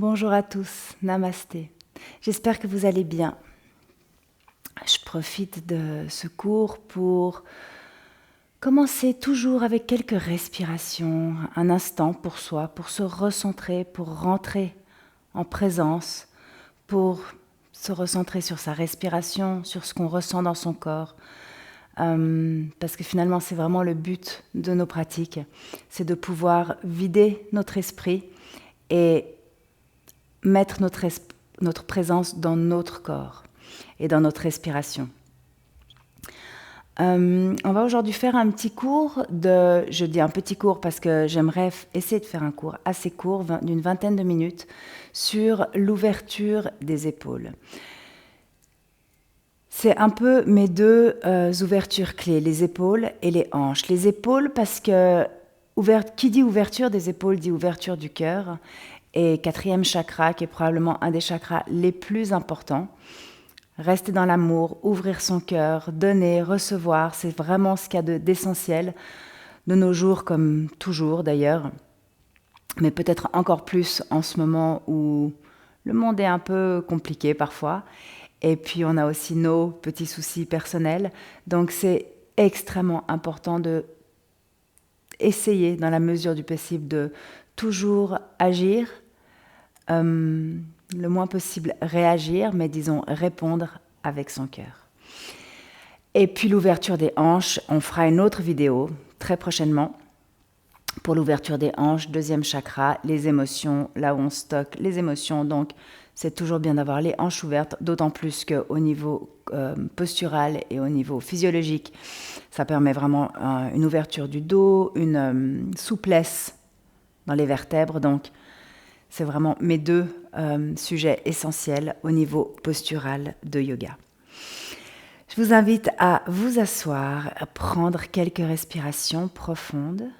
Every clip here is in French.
Bonjour à tous, namasté. J'espère que vous allez bien. Je profite de ce cours pour commencer toujours avec quelques respirations, un instant pour soi, pour se recentrer, pour rentrer en présence, pour se recentrer sur sa respiration, sur ce qu'on ressent dans son corps. Parce que finalement, c'est vraiment le but de nos pratiques, c'est de pouvoir vider notre esprit et mettre notre présence dans notre corps et dans notre respiration. On va aujourd'hui faire un petit cours je dis un petit cours parce que j'aimerais essayer de faire un cours assez court, d'une vingtaine de minutes, sur l'ouverture des épaules. C'est un peu mes deux ouvertures clés, les épaules et les hanches. Les épaules parce que qui dit ouverture des épaules dit ouverture du cœur. Et quatrième chakra, qui est probablement un des chakras les plus importants. Rester dans l'amour, ouvrir son cœur, donner, recevoir, c'est vraiment ce qu'il y a d'essentiel de nos jours, comme toujours d'ailleurs, mais peut-être encore plus en ce moment où le monde est un peu compliqué parfois. Et puis on a aussi nos petits soucis personnels. Donc c'est extrêmement important de essayer, dans la mesure du possible, de toujours agir, le moins possible réagir, mais disons répondre avec son cœur. Et puis l'ouverture des hanches, on fera une autre vidéo très prochainement pour l'ouverture des hanches, deuxième chakra, les émotions, là où on stocke les émotions. Donc c'est toujours bien d'avoir les hanches ouvertes, d'autant plus qu'au niveau postural et au niveau physiologique, ça permet vraiment une ouverture du dos, une souplesse dans les vertèbres. Donc c'est vraiment mes deux sujets essentiels au niveau postural de yoga. Je vous invite à vous asseoir, à prendre quelques respirations profondes.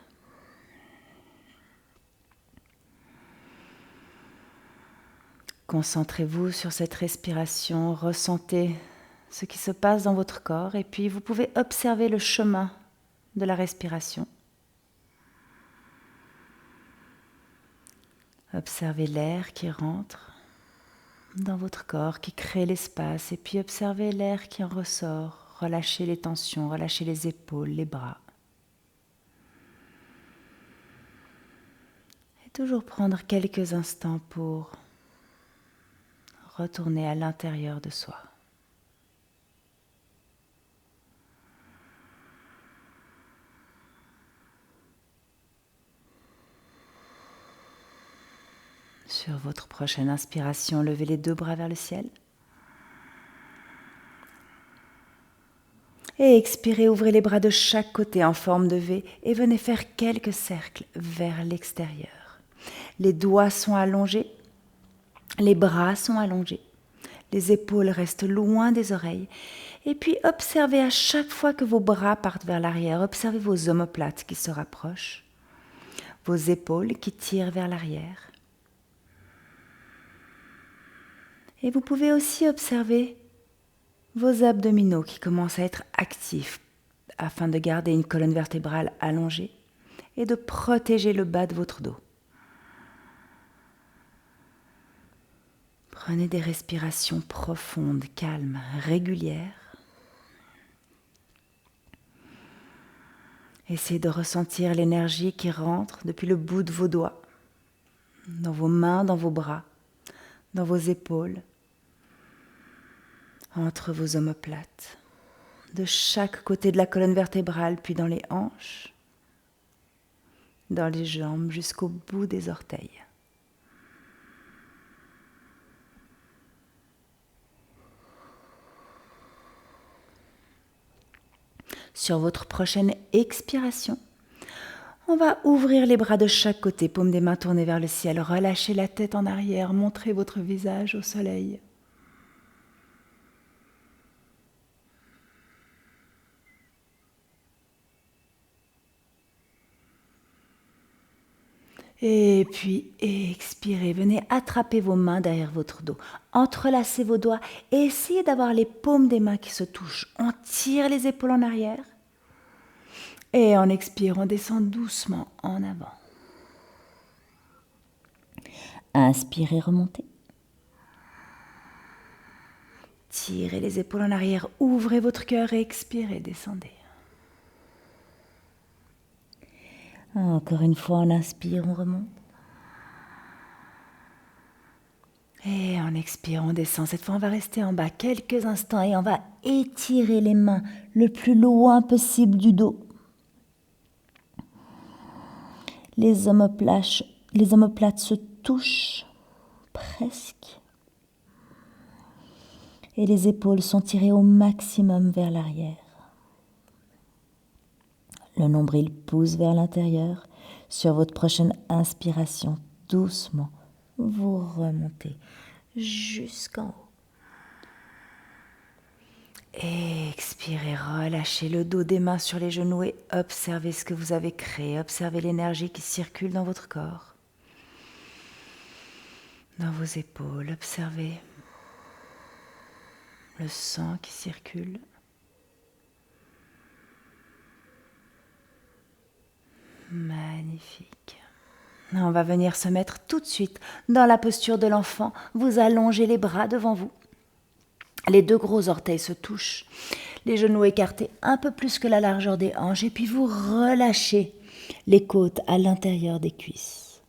Concentrez-vous sur cette respiration, ressentez ce qui se passe dans votre corps et puis vous pouvez observer le chemin de la respiration. Observez l'air qui rentre dans votre corps, qui crée l'espace, et puis observez l'air qui en ressort. Relâchez les tensions, relâchez les épaules, les bras. Et toujours prendre quelques instants pour retourner à l'intérieur de soi. Sur votre prochaine inspiration, levez les deux bras vers le ciel. Et expirez, ouvrez les bras de chaque côté en forme de V et venez faire quelques cercles vers l'extérieur. Les doigts sont allongés, les bras sont allongés, les épaules restent loin des oreilles. Et puis observez à chaque fois que vos bras partent vers l'arrière, observez vos omoplates qui se rapprochent, vos épaules qui tirent vers l'arrière. Et vous pouvez aussi observer vos abdominaux qui commencent à être actifs afin de garder une colonne vertébrale allongée et de protéger le bas de votre dos. Prenez des respirations profondes, calmes, régulières. Essayez de ressentir l'énergie qui rentre depuis le bout de vos doigts, dans vos mains, dans vos bras, dans vos épaules, entre vos omoplates, de chaque côté de la colonne vertébrale, puis dans les hanches, dans les jambes, jusqu'au bout des orteils. Sur votre prochaine expiration, on va ouvrir les bras de chaque côté, paume des mains tournées vers le ciel, relâchez la tête en arrière, montrez votre visage au soleil. Et puis expirez, venez attraper vos mains derrière votre dos, entrelacez vos doigts et essayez d'avoir les paumes des mains qui se touchent. On tire les épaules en arrière et en expirant, on descend doucement en avant. Inspirez, remontez. Tirez les épaules en arrière, ouvrez votre cœur et expirez, descendez. Encore une fois, on inspire, on remonte. Et en expirant, on descend. Cette fois, on va rester en bas quelques instants et on va étirer les mains le plus loin possible du dos. Les omoplates se touchent presque. Et les épaules sont tirées au maximum vers l'arrière. Le nombril pousse vers l'intérieur. Sur votre prochaine inspiration, doucement, vous remontez jusqu'en haut. Et expirez, relâchez le dos des mains sur les genoux et observez ce que vous avez créé. Observez l'énergie qui circule dans votre corps, dans vos épaules. Observez le sang qui circule. Magnifique. On va venir se mettre tout de suite dans la posture de l'enfant. Vous allongez les bras devant vous. Les deux gros orteils se touchent. Les genoux écartés un peu plus que la largeur des hanches. Et puis vous relâchez les côtes à l'intérieur des cuisses.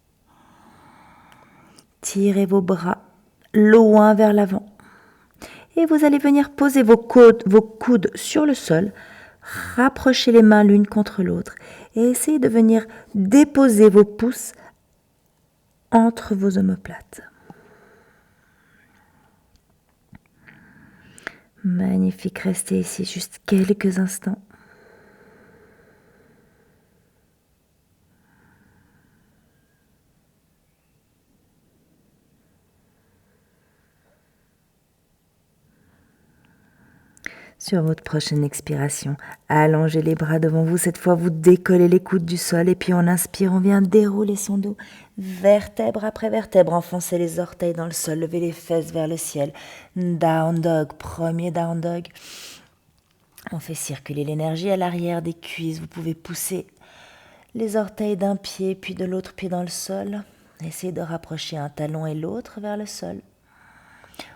Tirez vos bras loin vers l'avant. Et vous allez venir poser vos coudes sur le sol. Rapprochez les mains l'une contre l'autre. Et essayez de venir déposer vos pouces entre vos omoplates. Magnifique, restez ici juste quelques instants. Sur votre prochaine expiration, allongez les bras devant vous. Cette fois, vous décollez les coudes du sol et puis on inspire, on vient dérouler son dos. Vertèbre après vertèbre, enfoncez les orteils dans le sol, levez les fesses vers le ciel. Down dog, premier down dog. On fait circuler l'énergie à l'arrière des cuisses. Vous pouvez pousser les orteils d'un pied puis de l'autre pied dans le sol. Essayez de rapprocher un talon et l'autre vers le sol.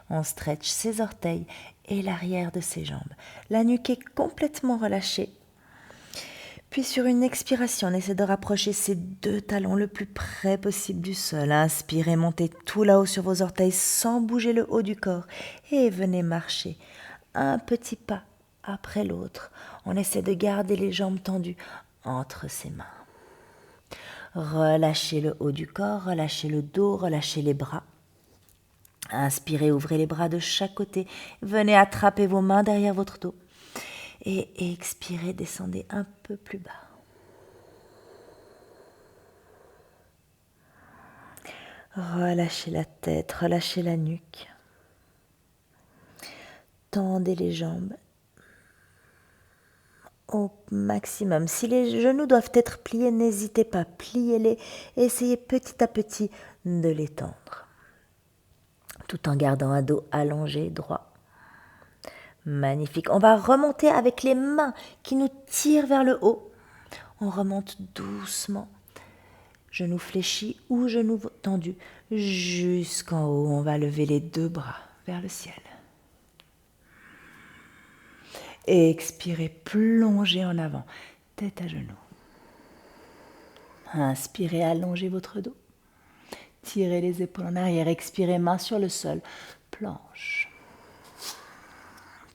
On stretch ses orteils et l'arrière de ses jambes. La nuque est complètement relâchée. Puis sur une expiration, on essaie de rapprocher ses deux talons le plus près possible du sol. Inspirez, montez tout là-haut sur vos orteils sans bouger le haut du corps. Et venez marcher un petit pas après l'autre. On essaie de garder les jambes tendues entre ses mains. Relâchez le haut du corps, relâchez le dos, relâchez les bras. Inspirez, ouvrez les bras de chaque côté. Venez attraper vos mains derrière votre dos. Et expirez, descendez un peu plus bas. Relâchez la tête, relâchez la nuque. Tendez les jambes au maximum. Si les genoux doivent être pliés, n'hésitez pas, pliez-les. Essayez petit à petit de les tendre, tout en gardant un dos allongé, droit. Magnifique. On va remonter avec les mains qui nous tirent vers le haut. On remonte doucement, genoux fléchis ou genoux tendus, jusqu'en haut. On va lever les deux bras vers le ciel. Et expirez, plongez en avant, tête à genoux. Inspirez, allongez votre dos. Tirez les épaules en arrière, expirez, main sur le sol, planche.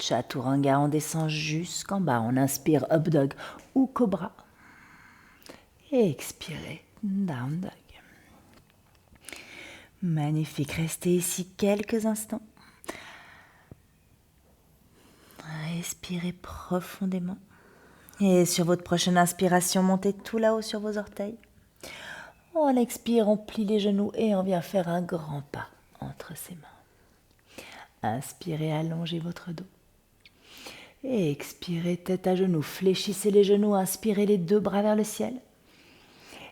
Chaturanga, on descend jusqu'en bas. On inspire, up dog ou cobra. Et expirez, down dog. Magnifique, restez ici quelques instants. Respirez profondément. Et sur votre prochaine inspiration, montez tout là-haut sur vos orteils. On expire, on plie les genoux et on vient faire un grand pas entre ses mains. Inspirez, allongez votre dos. Et expirez, tête à genoux, fléchissez les genoux, inspirez les deux bras vers le ciel.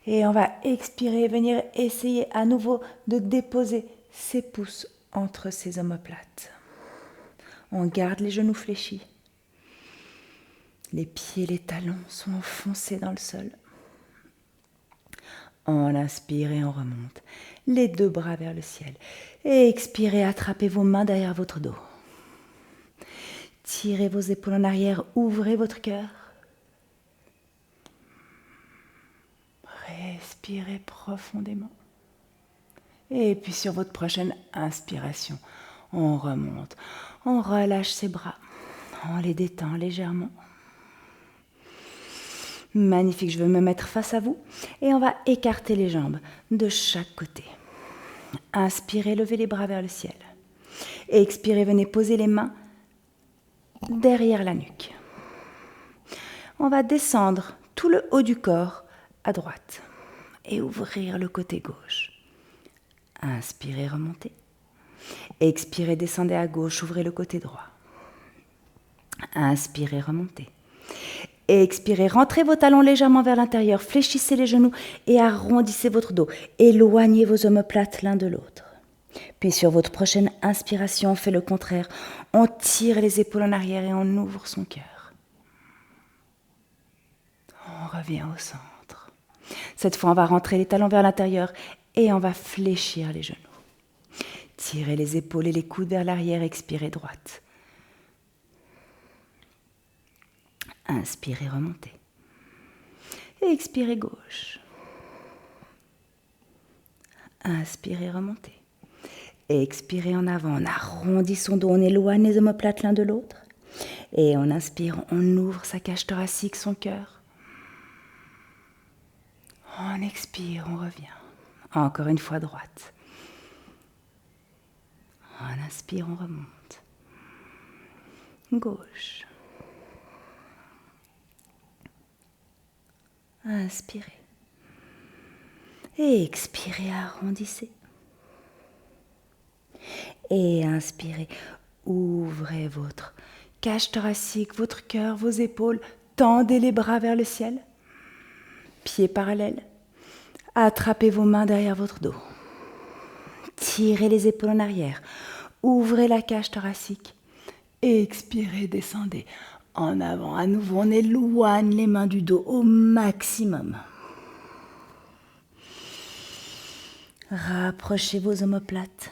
Et on va expirer, venir essayer à nouveau de déposer ses pouces entre ses omoplates. On garde les genoux fléchis. Les pieds, les talons sont enfoncés dans le sol. On inspire et on remonte. Les 2 bras vers le ciel. Et expirez, attrapez vos mains derrière votre dos. Tirez vos épaules en arrière, ouvrez votre cœur. Respirez profondément. Et puis sur votre prochaine inspiration, on remonte. On relâche ses bras. On les détend légèrement. Magnifique, je vais me mettre face à vous et on va écarter les jambes de chaque côté. Inspirez, levez les bras vers le ciel. Expirez, venez poser les mains derrière la nuque. On va descendre tout le haut du corps à droite et ouvrir le côté gauche. Inspirez, remontez. Expirez, descendez à gauche, ouvrez le côté droit. Inspirez, remontez. Expirez, rentrez vos talons légèrement vers l'intérieur, fléchissez les genoux et arrondissez votre dos. Éloignez vos omoplates l'un de l'autre. Puis sur votre prochaine inspiration, on fait le contraire. On tire les épaules en arrière et on ouvre son cœur. On revient au centre. Cette fois, on va rentrer les talons vers l'intérieur et on va fléchir les genoux. Tirez les épaules et les coudes vers l'arrière, expirez droite. Inspirez, remontez. Et expirez gauche. Inspirez, remontez. Et expirez en avant, on arrondit son dos, on éloigne les omoplates l'un de l'autre. Et on inspire, on ouvre sa cage thoracique, son cœur. On expire, on revient. Encore une fois droite. On inspire, on remonte. Gauche. Inspirez. Et expirez, arrondissez. Et inspirez, ouvrez votre cage thoracique, votre cœur, vos épaules. Tendez les bras vers le ciel. Pieds parallèles. Attrapez vos mains derrière votre dos. Tirez les épaules en arrière. Ouvrez la cage thoracique. Expirez, descendez. En avant, à nouveau, on éloigne les mains du dos au maximum. Rapprochez vos omoplates.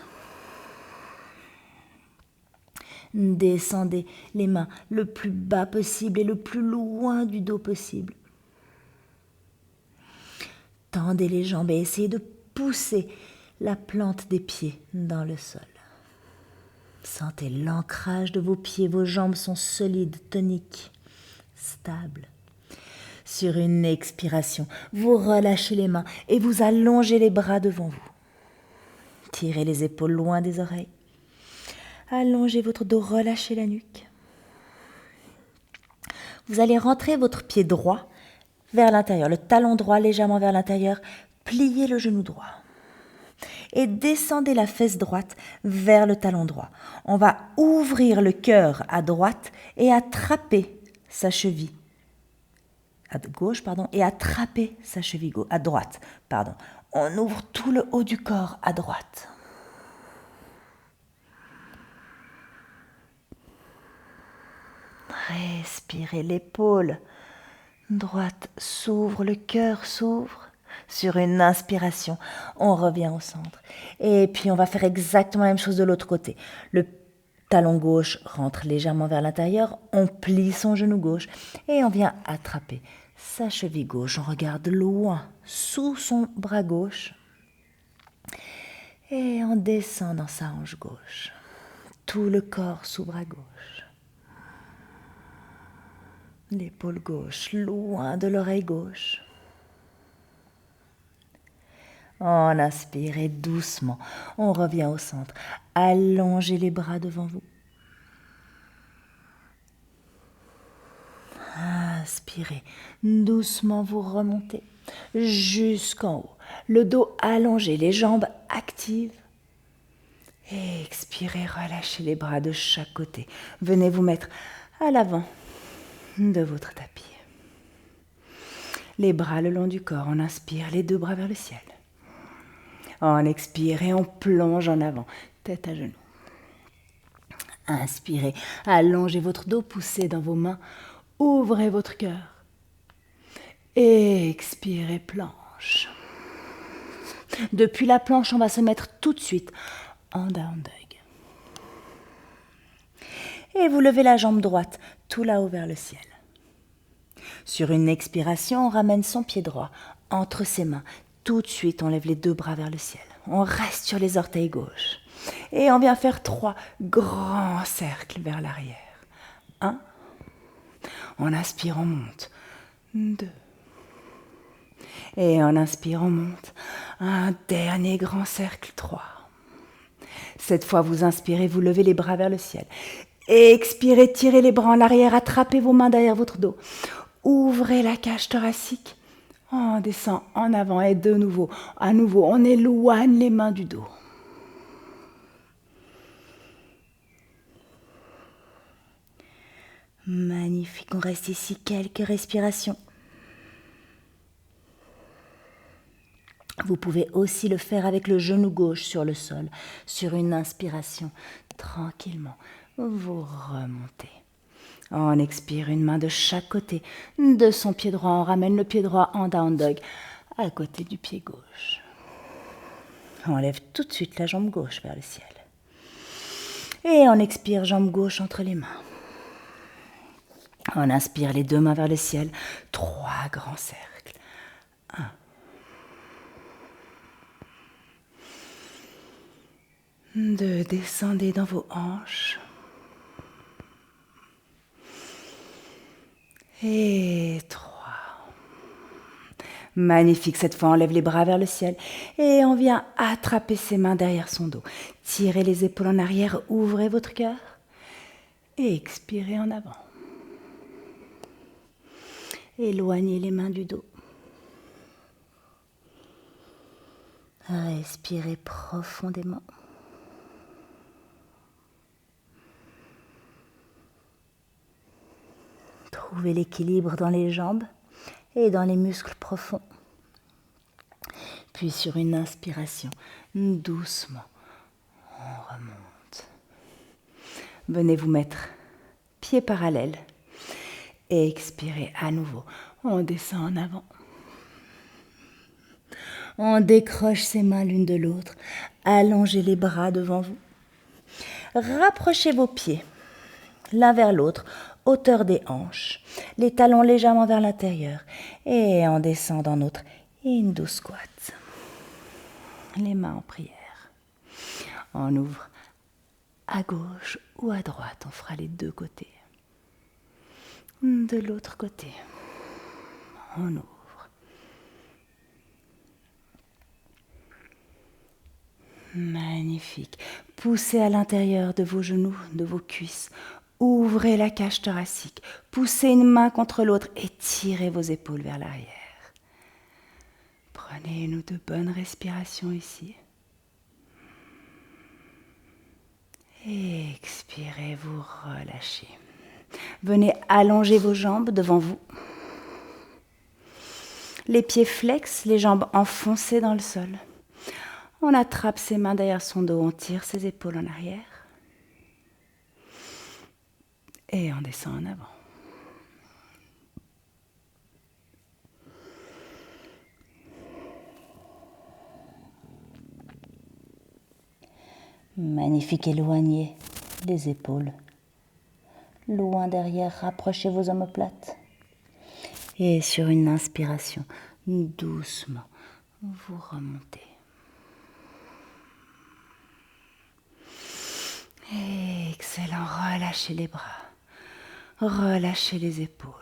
Descendez les mains le plus bas possible et le plus loin du dos possible. Tendez les jambes et essayez de pousser la plante des pieds dans le sol. Sentez l'ancrage de vos pieds, vos jambes sont solides, toniques, stables. Sur une expiration, vous relâchez les mains et vous allongez les bras devant vous. Tirez les épaules loin des oreilles. Allongez votre dos, relâchez la nuque. Vous allez rentrer votre pied droit vers l'intérieur, le talon droit légèrement vers l'intérieur, pliez le genou droit. Et descendez la fesse droite vers le talon droit. On va ouvrir le cœur à droite et attraper sa cheville à gauche, et attraper sa cheville à droite. On ouvre tout le haut du corps à droite. Respirez, l'épaule droite s'ouvre, le cœur s'ouvre. Sur une inspiration, on revient au centre. Et puis on va faire exactement la même chose de l'autre côté. Le talon gauche rentre légèrement vers l'intérieur, on plie son genou gauche et on vient attraper sa cheville gauche. On regarde loin, sous son bras gauche. Et on descend dans sa hanche gauche. Tout le corps sous bras gauche. L'épaule gauche, loin de l'oreille gauche. On inspire et doucement, on revient au centre. Allongez les bras devant vous. Inspirez, doucement vous remontez jusqu'en haut. Le dos allongé, les jambes actives. Expirez, relâchez les bras de chaque côté. Venez vous mettre à l'avant de votre tapis. Les bras le long du corps, on inspire, les 2 bras vers le ciel. On expire et on plonge en avant, tête à genoux. Inspirez, allongez votre dos, poussez dans vos mains, ouvrez votre cœur. Expirez, planche. Depuis la planche, on va se mettre tout de suite en down dog. Et vous levez la jambe droite tout là-haut vers le ciel. Sur une expiration, on ramène son pied droit entre ses mains. Tout de suite, on lève les 2 bras vers le ciel. On reste sur les orteils gauches. Et on vient faire 3 grands cercles vers l'arrière. 1. On inspire, on monte. 2. Et on inspire, on monte. Un dernier grand cercle, 3. Cette fois, vous inspirez, vous levez les bras vers le ciel. Expirez, tirez les bras en arrière, attrapez vos mains derrière votre dos. Ouvrez la cage thoracique. On descend en avant et de nouveau, à nouveau, on éloigne les mains du dos. Magnifique, on reste ici quelques respirations. Vous pouvez aussi le faire avec le genou gauche sur le sol. Sur une inspiration, tranquillement, vous remontez. On expire, une main de chaque côté. De son pied droit, on ramène le pied droit en down dog, à côté du pied gauche. On lève tout de suite la jambe gauche vers le ciel. Et on expire, jambe gauche entre les mains. On inspire, les 2 mains vers le ciel. 3 grands cercles. 1. 2, descendez dans vos hanches. Et 3. Magnifique, cette fois on lève les bras vers le ciel et on vient attraper ses mains derrière son dos. Tirez les épaules en arrière, ouvrez votre cœur et expirez en avant. Éloignez les mains du dos. Respirez profondément. Trouvez l'équilibre dans les jambes et dans les muscles profonds. Puis sur une inspiration, doucement, on remonte. Venez vous mettre pieds parallèles et expirez à nouveau. On descend en avant. On décroche ses mains l'une de l'autre. Allongez les bras devant vous. Rapprochez vos pieds l'un vers l'autre, hauteur des hanches, les talons légèrement vers l'intérieur et on descend dans notre Hindu squat. Les mains en prière. On ouvre à gauche ou à droite, on fera les 2 côtés. De l'autre côté, on ouvre. Magnifique. Poussez à l'intérieur de vos genoux, de vos cuisses. Ouvrez la cage thoracique. Poussez une main contre l'autre et tirez vos épaules vers l'arrière. Prenez 1 ou 2 bonnes respirations ici. Et expirez, vous relâchez. Venez allonger vos jambes devant vous. Les pieds flex, les jambes enfoncées dans le sol. On attrape ses mains derrière son dos, on tire ses épaules en arrière. Et on descend en avant. Magnifique, éloignez les épaules. Loin derrière, rapprochez vos omoplates. Et sur une inspiration, doucement, vous remontez. Excellent, relâchez les bras. Relâchez les épaules.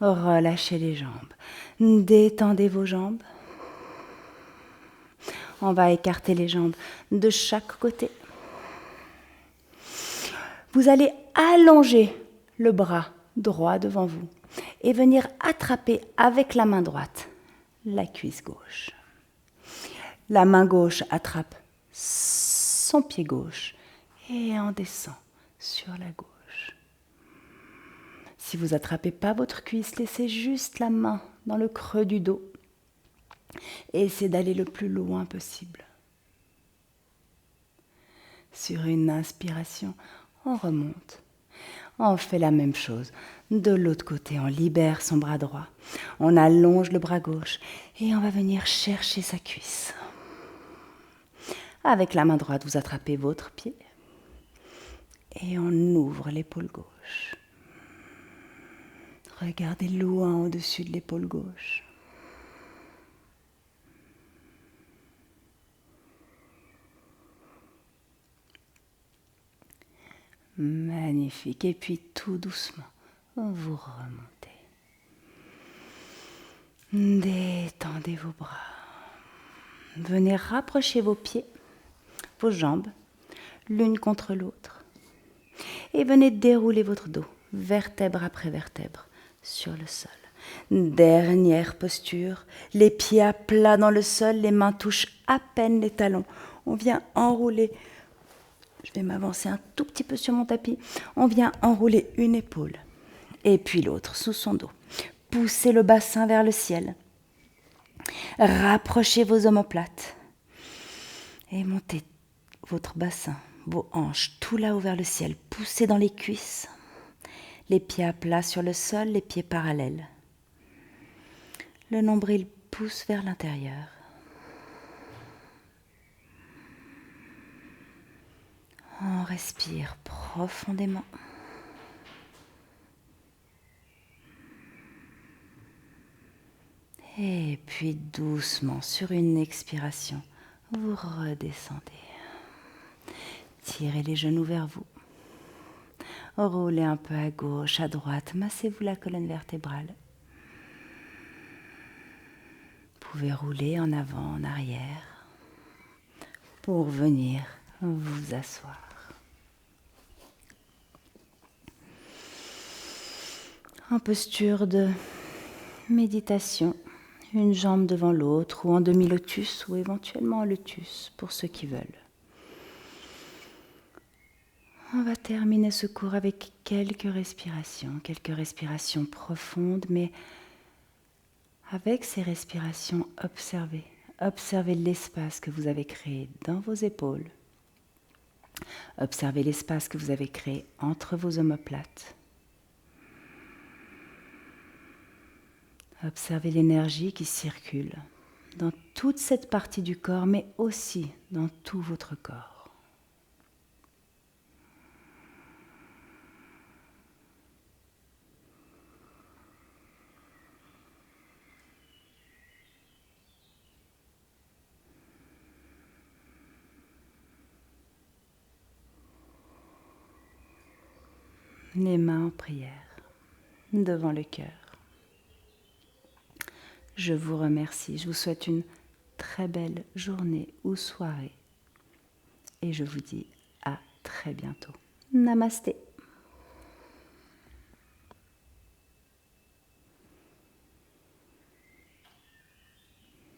Relâchez les jambes. Détendez vos jambes. On va écarter les jambes de chaque côté. Vous allez allonger le bras droit devant vous et venir attraper avec la main droite la cuisse gauche. La main gauche attrape son pied gauche et on descend sur la gauche. Si vous n'attrapez pas votre cuisse, laissez juste la main dans le creux du dos et essayez d'aller le plus loin possible. Sur une inspiration, on remonte. On fait la même chose. De l'autre côté, on libère son bras droit. On allonge le bras gauche et on va venir chercher sa cuisse. Avec la main droite, vous attrapez votre pied et on ouvre l'épaule gauche. Regardez loin au-dessus de l'épaule gauche. Magnifique. Et puis tout doucement, vous remontez. Détendez vos bras. Venez rapprocher vos pieds, vos jambes, l'une contre l'autre. Et venez dérouler votre dos, vertèbre après vertèbre, sur le sol. Dernière posture, les pieds à plat dans le sol, les mains touchent à peine les talons. On vient enrouler. Je vais m'avancer un tout petit peu sur mon tapis. On vient enrouler une épaule et puis l'autre sous son dos. Poussez le bassin vers le ciel. Rapprochez vos omoplates et montez votre bassin, vos hanches, tout là-haut vers le ciel. Poussez dans les cuisses. Les pieds à plat sur le sol, les pieds parallèles. Le nombril pousse vers l'intérieur. On respire profondément. Et puis doucement, sur une expiration, vous redescendez. Tirez les genoux vers vous. Roulez un peu à gauche, à droite. Massez-vous la colonne vertébrale. Vous pouvez rouler en avant, en arrière, pour venir vous asseoir. En posture de méditation, une jambe devant l'autre ou en demi-lotus ou éventuellement en lotus pour ceux qui veulent. On va terminer ce cours avec quelques respirations profondes, mais avec ces respirations, observez l'espace que vous avez créé dans vos épaules, observez l'espace que vous avez créé entre vos omoplates. Observez l'énergie qui circule dans toute cette partie du corps, mais aussi dans tout votre corps. Les mains en prière, devant le cœur. Je vous remercie, je vous souhaite une très belle journée ou soirée et je vous dis à très bientôt. Namasté.